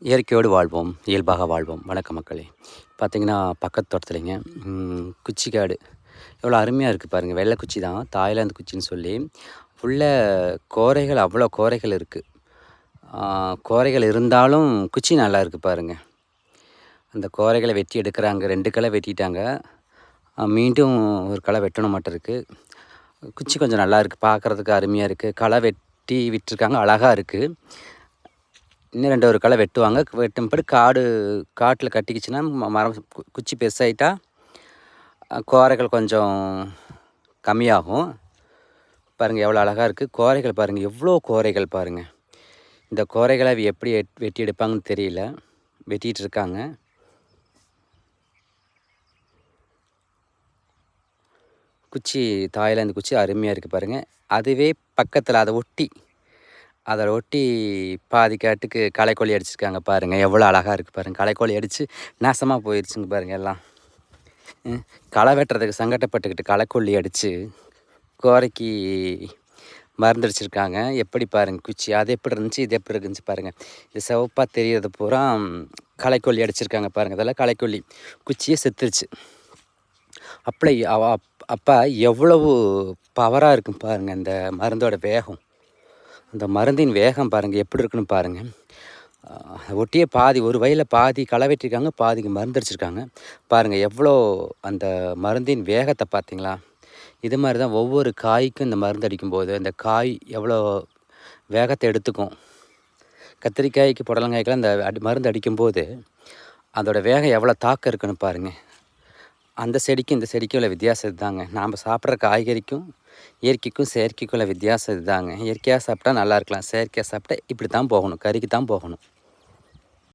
இயற்கையோடு வாழ்வோம், இயல்பாக வாழ்வோம். வணக்கம் மக்களே! பார்த்தீங்கன்னா, பக்கத்து தோட்டத்துலேங்க குச்சி காடு எவ்வளோ அருமையா இருக்குது பாருங்கள். வெள்ளை குச்சி தான், தாய்லாந்து குச்சின்னு சொல்லி. உள்ள கோரைகள் அவ்வளோ கோரைகள் இருக்குது. கோரைகள் இருந்தாலும் குச்சி நல்லா இருக்குது பாருங்கள். அந்த கோரைகளை வெட்டி எடுக்கிறாங்க. 2 களை வெட்டிட்டாங்க. மீண்டும் ஒரு களை வெட்டணும் மாட்டம் இருக்குது. குச்சி கொஞ்சம் நல்லா இருக்குது, பார்க்குறதுக்கு அருமையாக இருக்குது. களை வெட்டி விட்டுருக்காங்க, அழகா இருக்குது. இன்னும் 2 ஒரு களை வெட்டுவாங்க. வெட்டும் பிறகு காட்டில் கட்டிக்கிச்சுன்னா மரம் குச்சி பெருசாயிட்டா கோரைகள் கொஞ்சம் கம்மியாகும். பாருங்கள் எவ்வளோ அழகாக இருக்குது. கோரைகள் பாருங்கள், எவ்வளோ கோரைகள் பாருங்கள். இந்த கோரைகளை எப்படி வெட்டி எடுப்பாங்கன்னு தெரியல, வெட்டிகிட்டு இருக்காங்க. குச்சி தாய்லாந்து குச்சி அருமையாக இருக்குது பாருங்கள். அதுவே பக்கத்தில் அதை ஒட்டி பாதி காட்டுக்கு களைக்கொல்லி அடிச்சிருக்காங்க பாருங்கள். எவ்வளோ அழகாக இருக்குது பாருங்கள். களைக்கொல்லி அடித்து நாசமாக போயிடுச்சுங்க பாருங்கள் எல்லாம். களை வெட்டுறதுக்கு சங்கடப்பட்டுக்கிட்டு களைக்கொல்லி அடித்து கோரைக்கு மருந்தடிச்சிருக்காங்க. எப்படி பாருங்கள் குச்சி, அது எப்படி இருந்துச்சு, இது எப்படி இருந்துச்சு பாருங்கள். இது சிவப்பாக தெரிகிறது பூரா களைக்கொல்லி அடிச்சிருக்காங்க பாருங்கள். அதெல்லாம் களைக்கொல்லி குச்சியே செத்துருச்சு. அப்போ எவ்வளவு பவராக இருக்கும் பாருங்கள் இந்த மருந்தோட வேகம். அந்த மருந்தின் வேகம் பாருங்கள் எப்படி இருக்குன்னு பாருங்கள். ஒட்டியே பாதி ஒரு வயலில் பாதி களை வெட்டியிருக்காங்க, பாதிக்கு மருந்தடிச்சிருக்காங்க பாருங்கள். எவ்வளோ அந்த மருந்தின் வேகத்தை பார்த்தீங்களா? இது மாதிரி தான் ஒவ்வொரு காய்க்கும் இந்த மருந்து அடிக்கும்போது அந்த காய் எவ்வளோ வேகத்தை எடுத்துக்கும். கத்திரிக்காய்க்கு புடலங்காய்க்கெல்லாம் இந்த மருந்து அடிக்கும்போது அதோடய வேகம் எவ்வளோ தாக்கம் இருக்குன்னு பாருங்கள். அந்த செடிக்கும் இந்த செடிக்கும் உள்ள வித்தியாசம் இதுதாங்க. நாம் சாப்பிட்ற காய்கறிக்கும் இயற்கைக்கும் செயற்கைக்கும் உள்ள வித்தியாசம் இதுதாங்க. இயற்கையாக சாப்பிட்டா நல்லா இருக்கலாம், செயற்கையாக சாப்பிட்டா இப்படி தான் போகணும், கறிக்கு தான் போகணும்.